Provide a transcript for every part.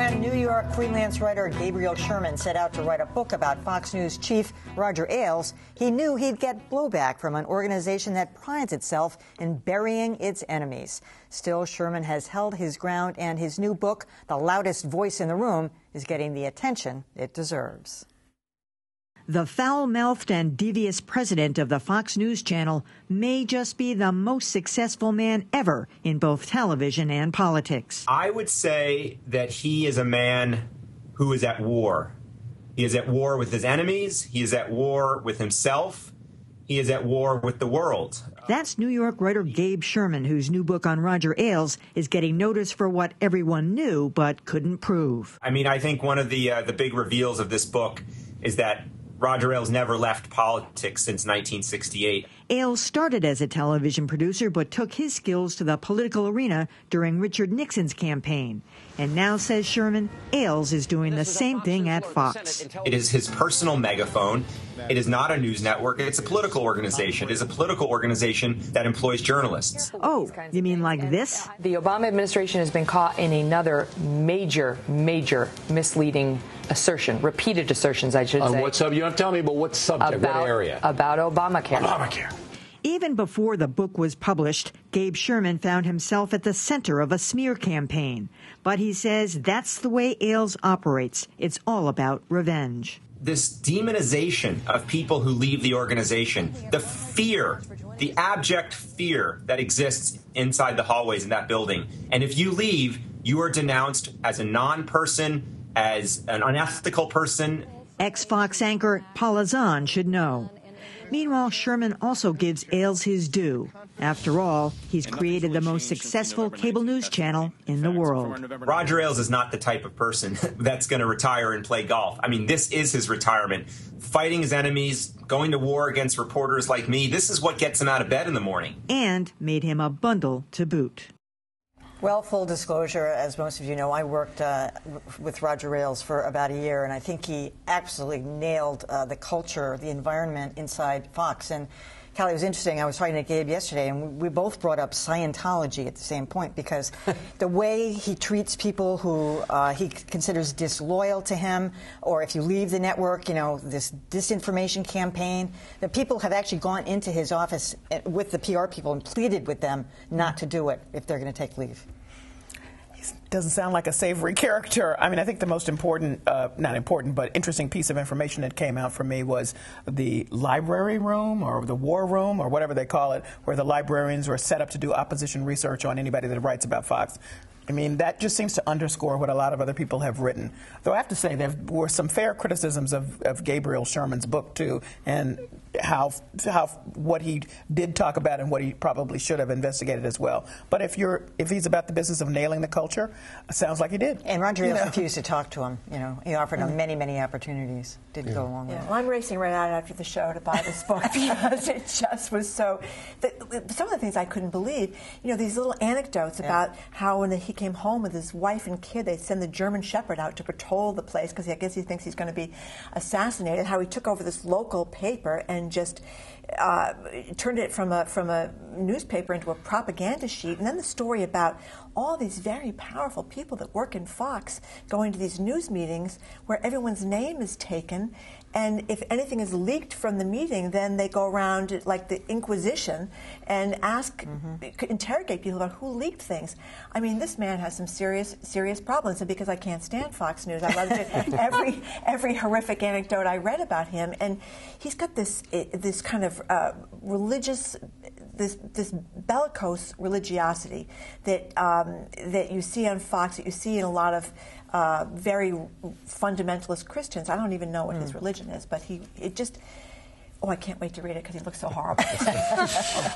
When New York freelance writer Gabriel Sherman set out to write a book about Fox News chief Roger Ailes, he knew he'd get blowback from an organization that prides itself in burying its enemies. Still, Sherman has held his ground, and his new book, The Loudest Voice in the Room, is getting the attention it deserves. The foul-mouthed and devious president of the Fox News Channel may just be the most successful man ever in both television and politics. I would say that he is a man who is at war. He is at war with his enemies. He is at war with himself. He is at war with the world. That's New York writer Gabe Sherman, whose new book on Roger Ailes is getting notice for what everyone knew but couldn't prove. I mean, I think one of the big reveals of this book is that Roger Ailes never left politics since 1968. Ailes started as a television producer but took his skills to the political arena during Richard Nixon's campaign. And now, says Sherman, Ailes is doing the same thing at Fox. It is his personal megaphone. It is not a news network. It's a political organization. It is a political organization that employs journalists. Oh, you mean like this? The Obama administration has been caught in another major misleading assertion, repeated assertions, I should say. On what subject? You don't tell me, but what subject, what area? About Obamacare. Obamacare. Even before the book was published, Gabe Sherman found himself at the center of a smear campaign. But he says that's the way Ailes operates. It's all about revenge. This demonization of people who leave the organization, the fear, the abject fear that exists inside the hallways in that building. And if you leave, you are denounced as a non-person, as an unethical person. Ex-Fox anchor Paula Zahn should know. Meanwhile, Sherman also gives Ailes his due. After all, he's created the most successful cable news channel in the world. Roger Ailes is not the type of person that's going to retire and play golf. I mean, this is his retirement. Fighting his enemies, going to war against reporters like me, this is what gets him out of bed in the morning. And made him a bundle to boot. Well, full disclosure, as most of you know, I worked with Roger Ailes for about a year, and I think he absolutely nailed the culture, the environment inside Fox. And, Callie, it was interesting. I was talking to Gabe yesterday, and we both brought up Scientology at the same point, because the way he treats people who he considers disloyal to him, or if you leave the network, you know, this disinformation campaign, the people have actually gone into his office with the PR people and pleaded with them not to do it if they're going to take leave. Doesn't sound like a savory character. I mean, I think the most important, not important, but interesting piece of information that came out for me was the library room or the war room or whatever they call it, where the librarians were set up to do opposition research on anybody that writes about Fox. I mean, that just seems to underscore what a lot of other people have written. Though I have to say there were some fair criticisms of Gabriel Sherman's book, too, and how what he did talk about and what he probably should have investigated as well. But if he's about the business of nailing the culture, it sounds like he did. And Roger Ailes refused to talk to him. You know, he offered him many opportunities. Didn't go along with it. Well, I'm racing right out after the show to buy this book because it just was so. Some of the things I couldn't believe. You know, these little anecdotes about how when he came home with his wife and kid, they send the German Shepherd out to patrol the place because I guess he thinks he's going to be assassinated. How he took over this local paper and just turned it from a newspaper into a propaganda sheet. And then the story about all these very powerful people that work in Fox going to these news meetings where everyone's name is taken, and if anything is leaked from the meeting, then they go around like the Inquisition and ask, interrogate people about who leaked things. I mean, this man has some serious problems, and because I can't stand Fox News, I loved it. every horrific anecdote I read about him, and he's got this kind of religious, this bellicose religiosity that you see on Fox, that you see in a lot of very fundamentalist Christians. I don't even know what his religion is, but I can't wait to read it because he looks so horrible.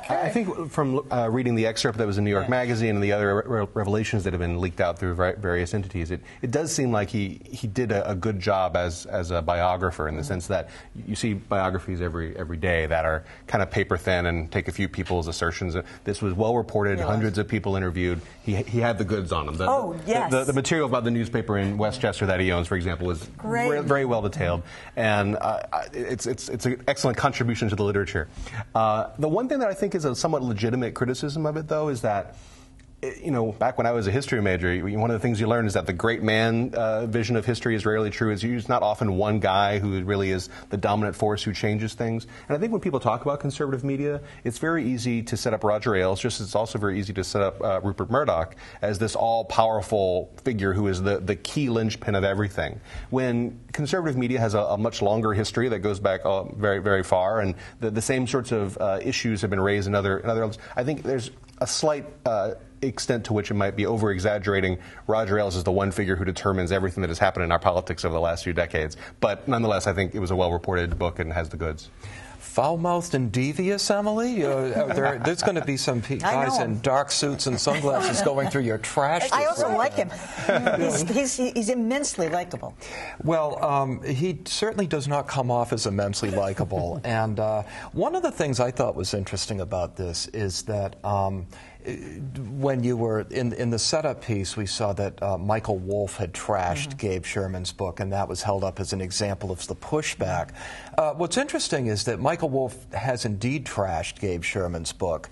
I think from reading the excerpt that was in New York Magazine and the other revelations that have been leaked out through various entities, it does seem like he did a good job as a biographer in the sense that you see biographies every day that are kind of paper thin and take a few people's assertions. This was well reported, hundreds of people interviewed. He had the goods on him. The material about the newspaper in Westchester that he owns, for example, is very well detailed, and it's an excellent contribution to the literature. The one thing that I think is a somewhat legitimate criticism of it, though, is that you know, back when I was a history major, one of the things you learn is that the great man vision of history is rarely true. It's not often one guy who really is the dominant force who changes things. And I think when people talk about conservative media, it's very easy to set up Roger Ailes, just as it's also very easy to set up Rupert Murdoch as this all-powerful figure who is the key linchpin of everything. When conservative media has a much longer history that goes back very, very far, and the same sorts of issues have been raised in other. I think there's a slight extent to which it might be over-exaggerating. Roger Ailes is the one figure who determines everything that has happened in our politics over the last few decades. But nonetheless, I think it was a well-reported book and has the goods. Foul-mouthed and devious, Emily? There's going to be some guys in dark suits and sunglasses going through your trash. I also like him. He's immensely likable. Well, he certainly does not come off as immensely likable. And one of the things I thought was interesting about this is that when you were in the setup piece, we saw that Michael Wolff had trashed Gabe Sherman's book, and that was held up as an example of the pushback. What's interesting is that Michael Wolff has indeed trashed Gabe Sherman's book,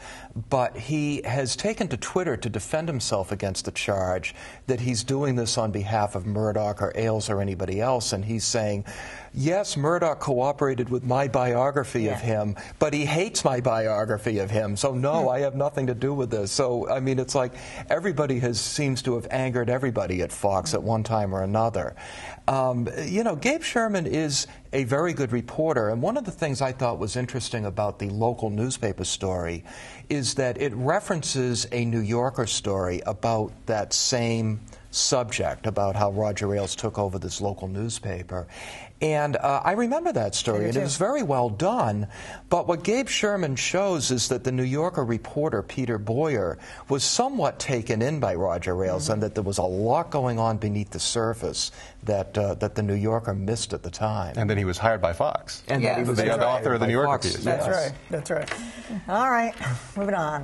but he has taken to Twitter to defend himself against the charge that he's doing this on behalf of Murdoch or Ailes or anybody else, and he's saying, yes, Murdoch cooperated with my biography of him, but he hates my biography of him, so no, I have nothing to do with this. So, I mean, it's like everybody seems to have angered everybody at Fox at one time or another. You know, Gabe Sherman is a very good reporter, and one of the things I thought was interesting about the local newspaper story is that it references a New Yorker story about that same subject, about how Roger Ailes took over this local newspaper. And I remember that story, and it was very well done. But what Gabe Sherman shows is that the New Yorker reporter, Peter Boyer, was somewhat taken in by Roger Ailes, and that there was a lot going on beneath the surface that the New Yorker missed at the time. And then he was hired by Fox. And he was the author of the New Yorker piece. That's right. That's right. All right, moving on.